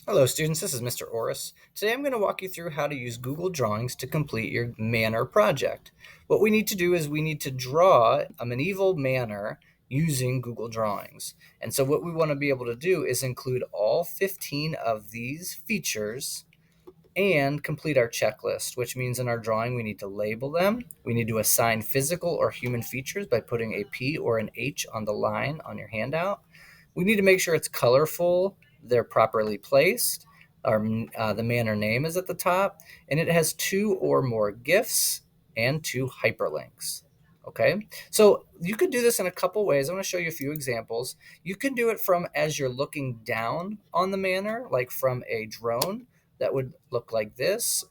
Hello students, this is Mr. Oris. Today I'm going to walk you through how to use Google Drawings to complete your Manor project. What we need to do is we need to draw a medieval manor using Google Drawings. And so what we want to be able to do is include all 15 of these features and complete our checklist, which means in our drawing we need to label them. We need to assign physical or human features by putting a P or an H on the line on your handout. We need to make sure it's colorful, they're properly placed, the manor name is at the top, and it has two or more GIFs and two hyperlinks. Okay, so you could do this in a couple ways. I'm going to show you a few examples. You can do it from as you're looking down on the manor, like from a drone. That would look like this.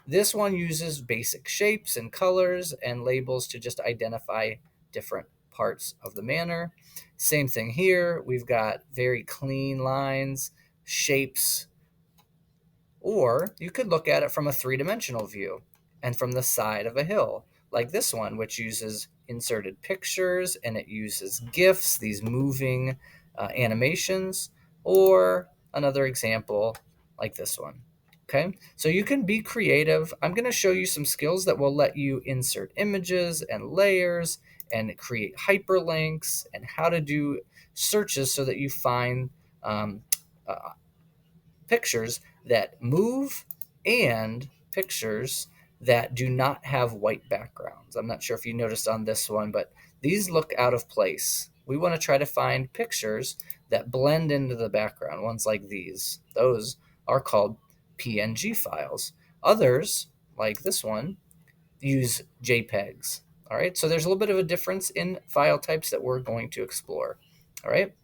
This one uses basic shapes and colors and labels to just identify different parts of the manor. Same thing here. We've got very clean lines, shapes, or you could look at it from a three-dimensional view and from the side of a hill, like this one, which uses inserted pictures and it uses GIFs, these moving animations, or another example like this one. Okay, so you can be creative. I'm going to show you some skills that will let you insert images and layers and create hyperlinks and how to do searches so that you find uh, pictures that move and pictures that do not have white backgrounds. I'm not sure if you noticed on this one, but these look out of place. We want to try to find pictures that blend into the background, ones like these. Those are called PNG files. Others, like this one, use JPEGs. All right, so there's a little bit of a difference in file types that we're going to explore. All right.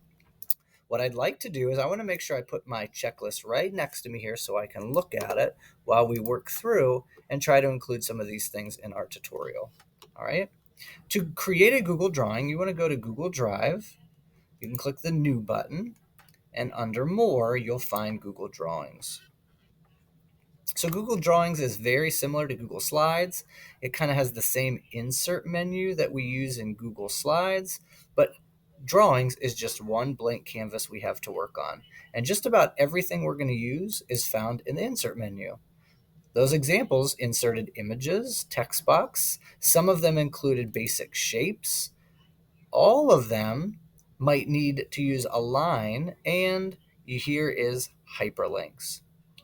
What I'd like to do is I want to make sure I put my checklist right next to me here so I can look at it while we work through and try to include some of these things in our tutorial. All right. To create a Google drawing, you want to go to Google Drive. You can click the New button, and under More, you'll find Google Drawings. So Google Drawings is very similar to Google Slides. It kind of has the same insert menu that we use in Google Slides, but Drawings is just one blank canvas we have to work on. And just about everything we're going to use is found in the insert menu. Those examples inserted images, text box. Some of them included basic shapes. All of them might need to use a line, and here is hyperlinks.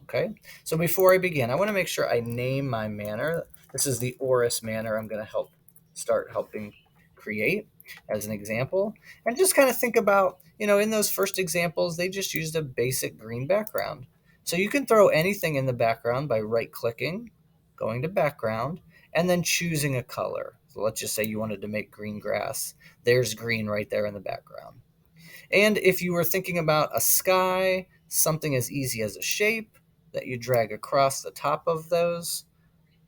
Okay, so before I begin, I want to make sure I name my manor. This is the Oris manor I'm going to start helping create as an example. And just kind of think about, in those first examples, they just used a basic green background. So you can throw anything in the background by right clicking, going to background, and then choosing a color. So let's just say you wanted to make green grass. There's green right there in the background. And if you were thinking about a sky, something as easy as a shape that you drag across the top of those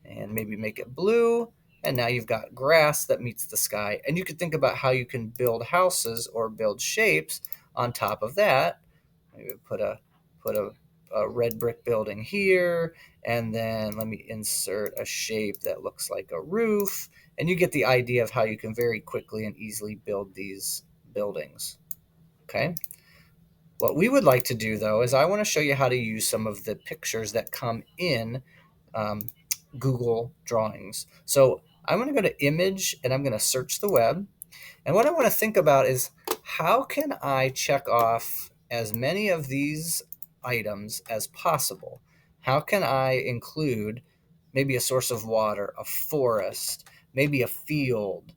and maybe make it blue. And now you've got grass that meets the sky. And you could think about how you can build houses or build shapes on top of that. Maybe put a red brick building here, and then let me insert a shape that looks like a roof. And you get the idea of how you can very quickly and easily build these buildings. Okay. What we would like to do, though, is I want to show you how to use some of the pictures that come in um, Google Drawings. So I'm going to go to Image, and I'm going to search the web. And what I want to think about is how can I check off as many of these items as possible? How can I include maybe a source of water, a forest, maybe a field?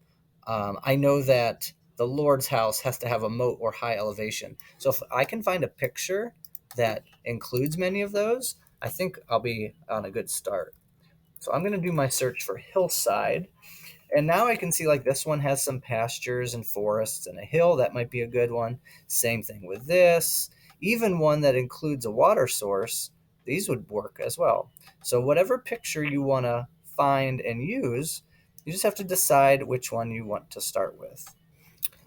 I know that the Lord's house has to have a moat or high elevation. So if I can find a picture that includes many of those, I think I'll be on a good start. So I'm going to do my search for hillside. And now I can see like this one has some pastures and forests and a hill. That might be a good one. Same thing with this. Even one that includes a water source, these would work as well. So whatever picture you want to find and use, you just have to decide which one you want to start with.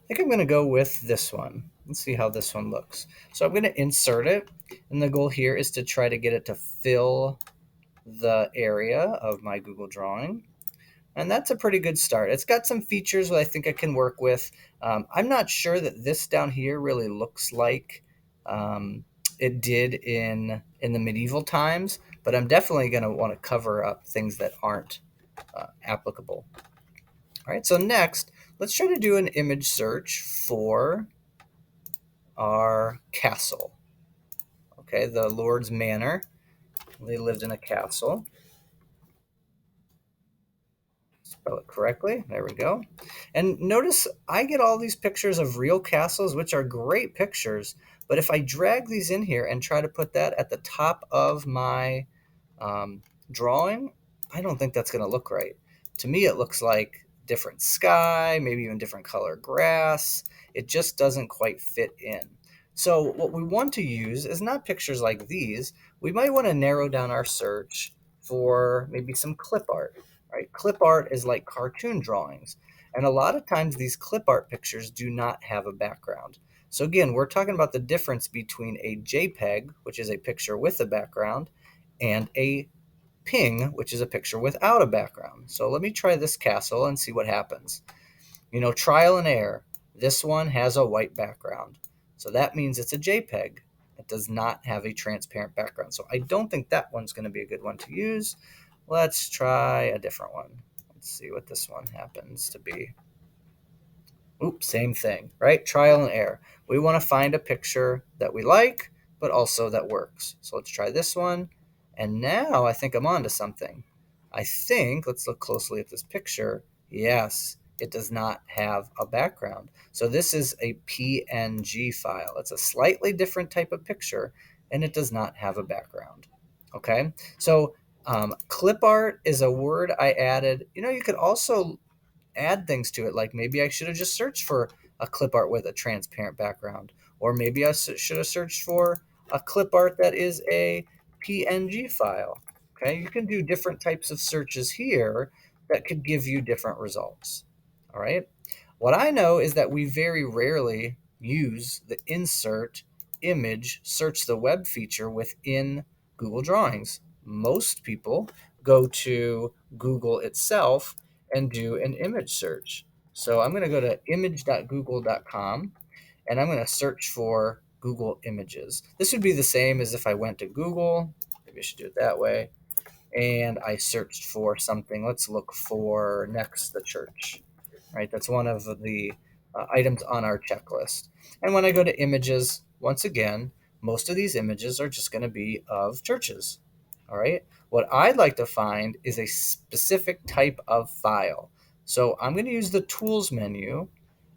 I think I'm going to go with this one. Let's see how this one looks. So I'm going to insert it. And the goal here is to try to get it to fill the area of my Google drawing. And that's a pretty good start. It's got some features that I think I can work with. I'm not sure that this down here really looks like it did in the medieval times, but I'm definitely going to want to cover up things that aren't applicable. All right, so next, let's try to do an image search for our castle. Okay, the Lord's Manor. They lived in a castle. Spell it correctly. There we go. And notice I get all these pictures of real castles, which are great pictures. But if I drag these in here and try to put that at the top of my drawing, I don't think that's going to look right. To me, it looks like different sky, maybe even different color grass. It just doesn't quite fit in. So what we want to use is not pictures like these. We might want to narrow down our search for maybe some clip art. Right? Clip art is like cartoon drawings. And a lot of times these clip art pictures do not have a background. So again, we're talking about the difference between a JPEG, which is a picture with a background, and a ping, which is a picture without a background. So let me try this castle and see what happens. Trial and error. This one has a white background. So that means it's a JPEG. It does not have a transparent background. So I don't think that one's going to be a good one to use. Let's try a different one. Let's see what this one happens to be. Oops, same thing, right? Trial and error. We want to find a picture that we like, but also that works. So let's try this one. And now I think I'm on to something. I think, let's look closely at this picture. Yes, it does not have a background. So this is a PNG file. It's a slightly different type of picture, and it does not have a background. Okay, so clip art is a word I added. You could also add things to it. Like maybe I should have just searched for a clip art with a transparent background, or maybe I should have searched for a clip art that is a PNG file. Okay, you can do different types of searches here that could give you different results. All right. What I know is that we very rarely use the insert image search the web feature within Google Drawings. Most people go to Google itself and do an image search. So I'm going to go to image.google.com and I'm going to search for Google Images. This would be the same as if I went to Google. Maybe I should do it that way. And I searched for something. Let's look for next the church. Right, that's one of the items on our checklist. And when I go to images, once again, most of these images are just going to be of churches. All right. What I'd like to find is a specific type of file. So I'm going to use the tools menu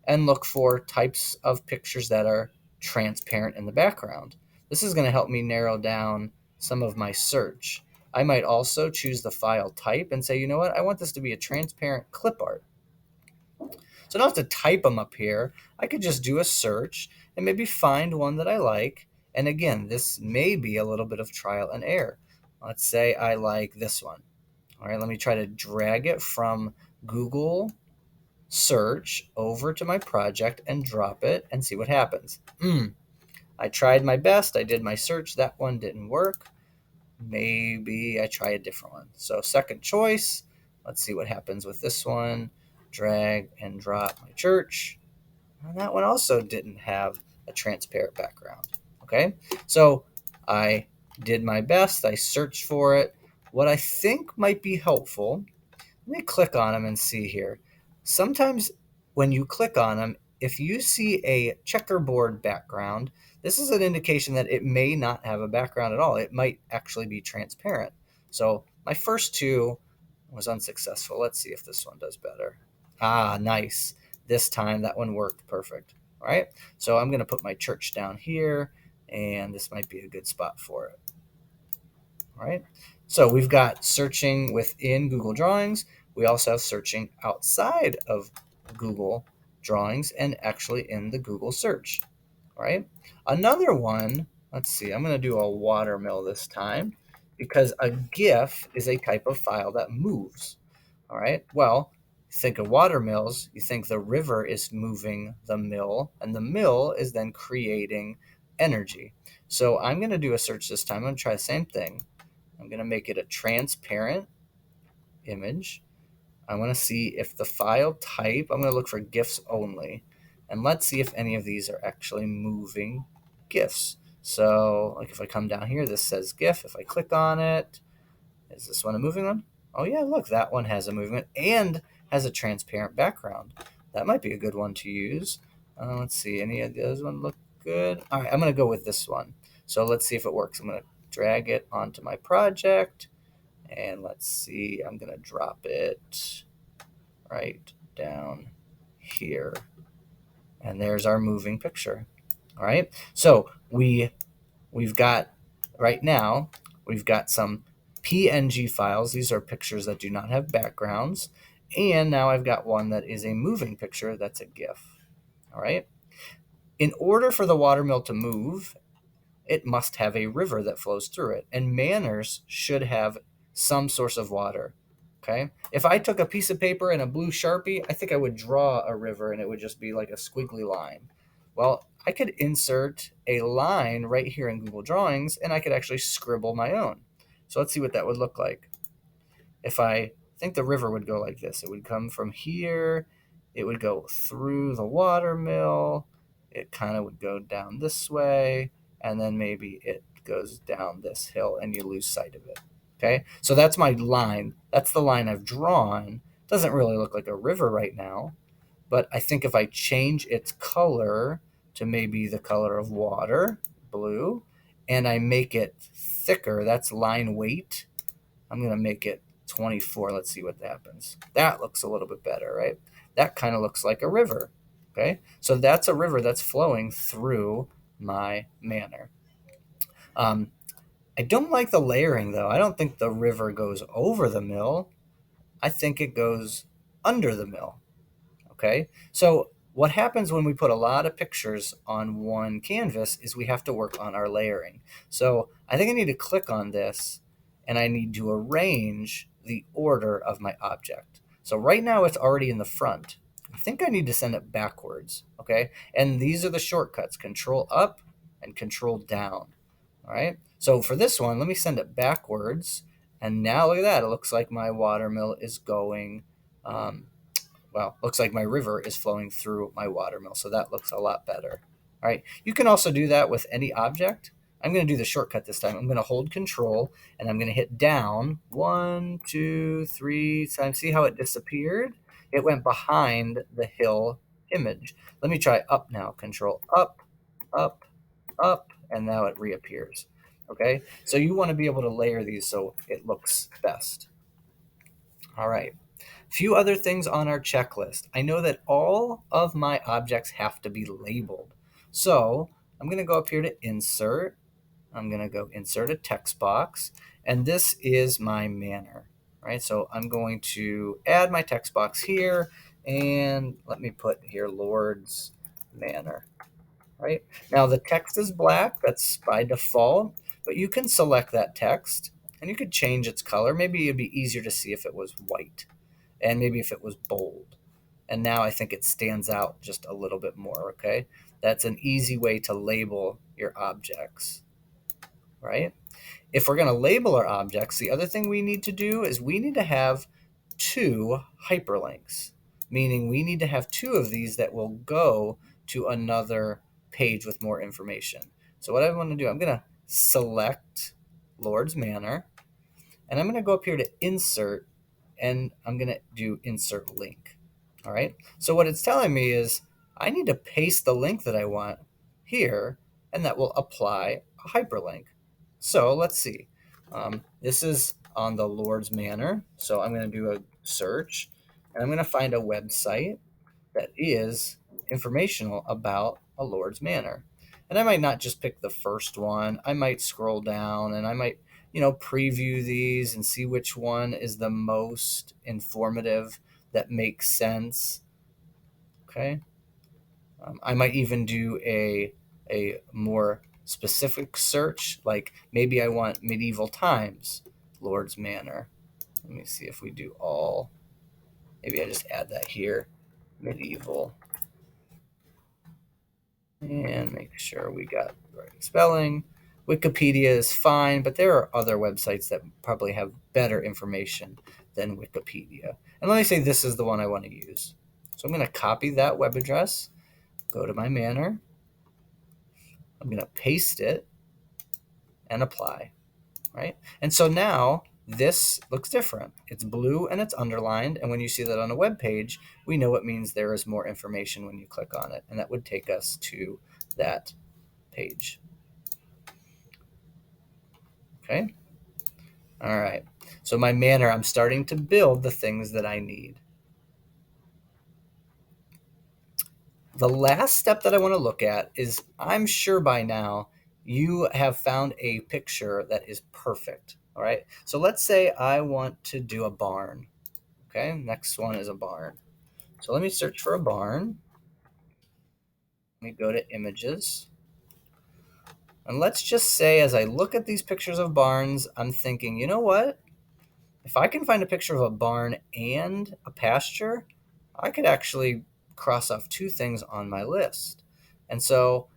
and look for types of pictures that are transparent in the background. This is going to help me narrow down some of my search. I might also choose the file type and say, you know what, I want this to be a transparent clip art. So I don't have to type them up here. I could just do a search and maybe find one that I like. And again, this may be a little bit of trial and error. Let's say I like this one. All right, let me try to drag it from Google search over to my project and drop it and see what happens. I tried my best. I did my search. That one didn't work. Maybe I try a different one. So second choice. Let's see what happens with this one. Drag and drop my church. And that one also didn't have a transparent background. Okay, so I did my best. I searched for it. What I think might be helpful, let me click on them and see here. Sometimes when you click on them, if you see a checkerboard background, this is an indication that it may not have a background at all. It might actually be transparent. So my first two was unsuccessful. Let's see if this one does better. Ah, nice. This time that one worked perfect. All right. So I'm going to put my church down here, and this might be a good spot for it. All right. So we've got searching within Google Drawings. We also have searching outside of Google Drawings and actually in the Google search. All right. Another one, let's see, I'm going to do a watermill this time because a GIF is a type of file that moves. All right. Well, think of water mills, you think the river is moving the mill, and the mill is then creating energy. So I'm going to do a search this time. I'm going to try the same thing. I'm going to make it a transparent image. I want to see if the file type, I'm going to look for GIFs only. And let's see if any of these are actually moving GIFs. So like if I come down here, this says GIF. If I click on it, is this one a moving one? Oh yeah, look, that one has a movement and has a transparent background. That might be a good one to use. Let's see, any of those one look good? All right, I'm gonna go with this one. So let's see if it works. I'm gonna drag it onto my project, and let's see, I'm gonna drop it right down here. And there's our moving picture. All right, so we've got, right now, we've got some PNG files. These are pictures that do not have backgrounds. And now I've got one that is a moving picture that's a GIF. All right. In order for the watermill to move, it must have a river that flows through it. And Manors should have some source of water. Okay. If I took a piece of paper and a blue Sharpie, I think I would draw a river and it would just be like a squiggly line. Well, I could insert a line right here in Google Drawings and I could actually scribble my own. So let's see what that would look like. If I think the river would go like this, it would come from here, it would go through the watermill, it kind of would go down this way, and then maybe it goes down this hill and you lose sight of it. Okay, so that's my line. That's the line I've drawn. Doesn't really look like a river right now, but I think if I change its color to maybe the color of water, blue, and I make it thicker, that's line weight. I'm going to make it 24. Let's see what happens. That looks a little bit better, right? That kind of looks like a river. Okay, so that's a river that's flowing through my manor. I don't like the layering though. I don't think the river goes over the mill. I think it goes under the mill. Okay, so what happens when we put a lot of pictures on one canvas is we have to work on our layering. So I think I need to click on this and I need to arrange the order of my object. So right now it's already in the front. I think I need to send it backwards, okay? And these are the shortcuts, Control up and Control down, all right? So for this one, let me send it backwards. And now look at that, it looks like my watermill is going, looks like my river is flowing through my watermill. So that looks a lot better. All right, you can also do that with any object. I'm going to do the shortcut this time. I'm going to hold Control and I'm going to hit down 1, 2, 3 times. See how it disappeared? It went behind the hill image. Let me try up now. Control up, up, up, and now it reappears. Okay, so you want to be able to layer these so it looks best. All right. Few other things on our checklist. I know that all of my objects have to be labeled. So I'm going to go up here to Insert. I'm going to go Insert a text box. And this is my manor, right? So I'm going to add my text box here. And let me put here Lord's Manor, right? Now the text is black. That's by default. But you can select that text. And you could change its color. Maybe it'd be easier to see if it was white. And maybe if it was bold. And now I think it stands out just a little bit more, okay? That's an easy way to label your objects, right? If we're going to label our objects, the other thing we need to do is we need to have 2 hyperlinks, meaning we need to have 2 of these that will go to another page with more information. So what I want to do, I'm going to select Lord's Manor, and I'm going to go up here to Insert, and I'm going to do Insert Link. All right. So what it's telling me is I need to paste the link that I want here, and that will apply a hyperlink. So let's see. This is on the Lord's Manor. So I'm going to do a search, and I'm going to find a website that is informational about a Lord's Manor. And I might not just pick the first one. I might scroll down and I might, preview these and see which one is the most informative that makes sense. Okay. I might even do a more specific search, like maybe I want medieval times, Lord's Manor. Let me see if we do all. Maybe I just add that here, medieval. And make sure we got the right spelling. Wikipedia is fine, but there are other websites that probably have better information than Wikipedia. And let me say this is the one I want to use. So I'm going to copy that web address, go to my Manor. I'm going to paste it, and apply, right? And so now this looks different. It's blue and it's underlined. And when you see that on a web page, we know it means there is more information when you click on it. And that would take us to that page. Okay. All right. So my Manor, I'm starting to build the things that I need. The last step that I want to look at is, I'm sure by now you have found a picture that is perfect. All right. So let's say I want to do a barn. Okay. Next one is a barn. So let me search for a barn. Let me go to images. And let's just say, as I look at these pictures of barns, I'm thinking, you know what? If I can find a picture of a barn and a pasture, I could actually cross off two things on my list. And so,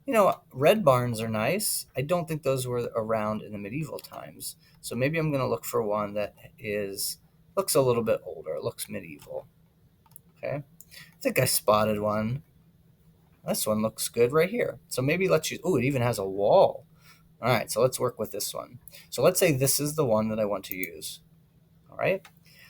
red barns are nice. I don't think those were around in the medieval times. So maybe I'm going to look for one that looks a little bit older. It looks medieval. Okay. I think I spotted one. This one looks good right here. So maybe let's use, it even has a wall. All right, so let's work with this one. So let's say this is the one that I want to use. All right.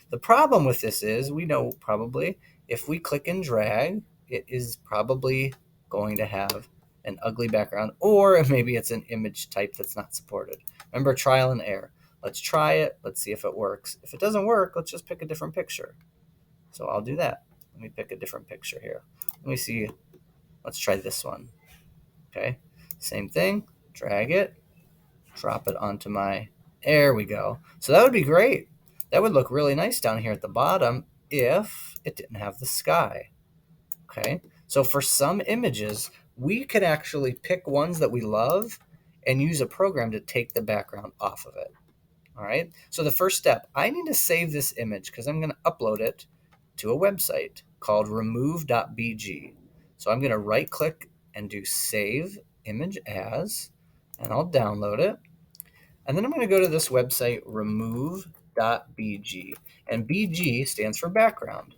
The problem with this is, we know probably if we click and drag, it is probably going to have an ugly background, or maybe it's an image type that's not supported. Remember, trial and error. Let's try it. Let's see if it works. If it doesn't work, let's just pick a different picture. So I'll do that. Let me pick a different picture here. Let me see. Let's try this one. Okay. Same thing. Drag it. Drop it onto my, there we go. So that would be great. That would look really nice down here at the bottom if it didn't have the sky. Okay. So for some images, we could actually pick ones that we love and use a program to take the background off of it. All right. So the first step, I need to save this image because I'm going to upload it to a website called remove.bg. So I'm going to right click and do save image as, and I'll download it. And then I'm going to go to this website, remove.bg. And BG stands for background.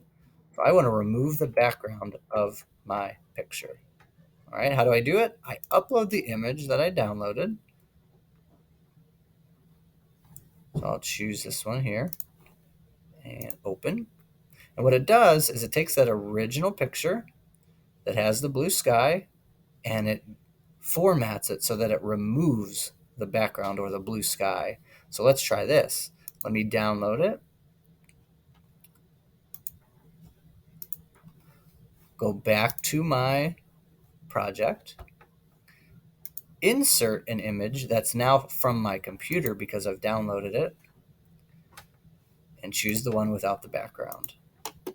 So I want to remove the background of my picture. All right, how do I do it? I upload the image that I downloaded. So I'll choose this one here and open. And what it does is it takes that original picture that has the blue sky and it formats it so that it removes the background or the blue sky. So let's try this. Let me download it. Go back to my project, insert an image that's now from my computer because I've downloaded it, and choose the one without the background. All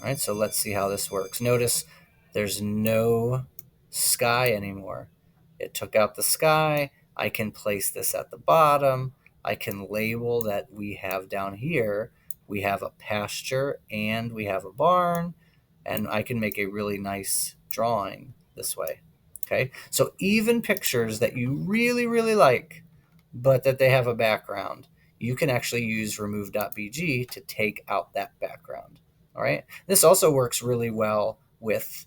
right, so let's see how this works. Notice there's no sky anymore. It took out the sky. I can place this at the bottom. I can label that we have down here, we have a pasture and we have a barn, and I can make a really nice drawing this way. Okay, so even pictures that you really, really like, but that they have a background, you can actually use remove.bg to take out that background. All right. This also works really well with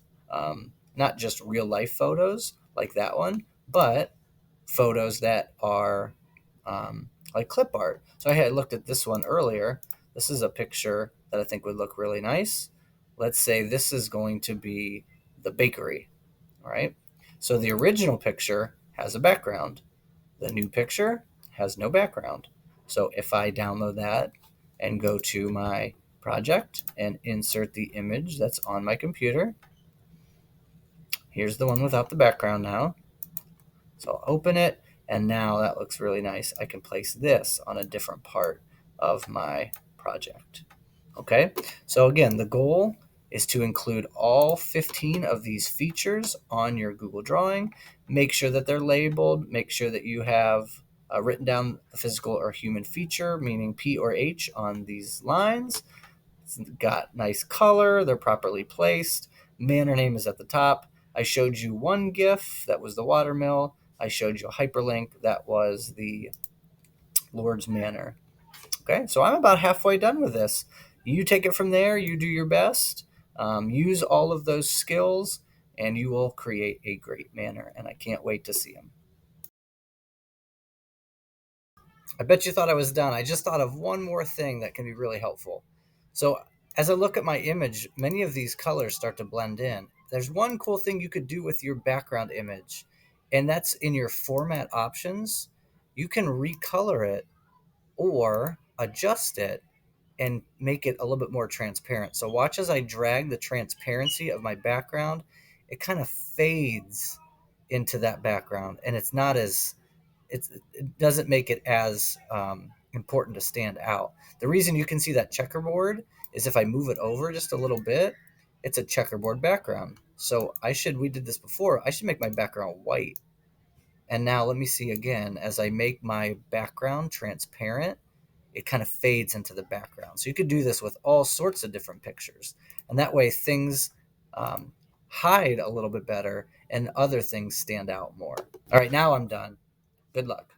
not just real life photos like that one, but photos that are like clip art. So I had looked at this one earlier. This is a picture that I think would look really nice. Let's say this is going to be the bakery. All right. So the original picture has a background. The new picture has no background. So if I download that and go to my project and insert the image that's on my computer, here's the one without the background now. So I'll open it, and now that looks really nice. I can place this on a different part of my project. Okay, so again, the goal is to include all 15 of these features on your Google Drawing. Make sure that they're labeled. Make sure that you have written down the physical or human feature, meaning P or H on these lines. It's got nice color. They're properly placed. Manor name is at the top. I showed you one GIF. That was the watermill. I showed you a hyperlink. That was the Lord's Manor. Okay, so I'm about halfway done with this. You take it from there. You do your best. Use all of those skills, and you will create a great Manor, and I can't wait to see them. I bet you thought I was done. I just thought of one more thing that can be really helpful. So as I look at my image, many of these colors start to blend in. There's one cool thing you could do with your background image, and that's in your format options. You can recolor it or adjust it and make it a little bit more transparent. So watch as I drag the transparency of my background, it kind of fades into that background, and it doesn't make it as important to stand out. The reason you can see that checkerboard is if I move it over just a little bit, it's a checkerboard background. So we did this before, I should make my background white. And now let me see again, as I make my background transparent, it kind of fades into the background. So you could do this with all sorts of different pictures. And that way things um, hide a little bit better and other things stand out more. All right, now I'm done. Good luck.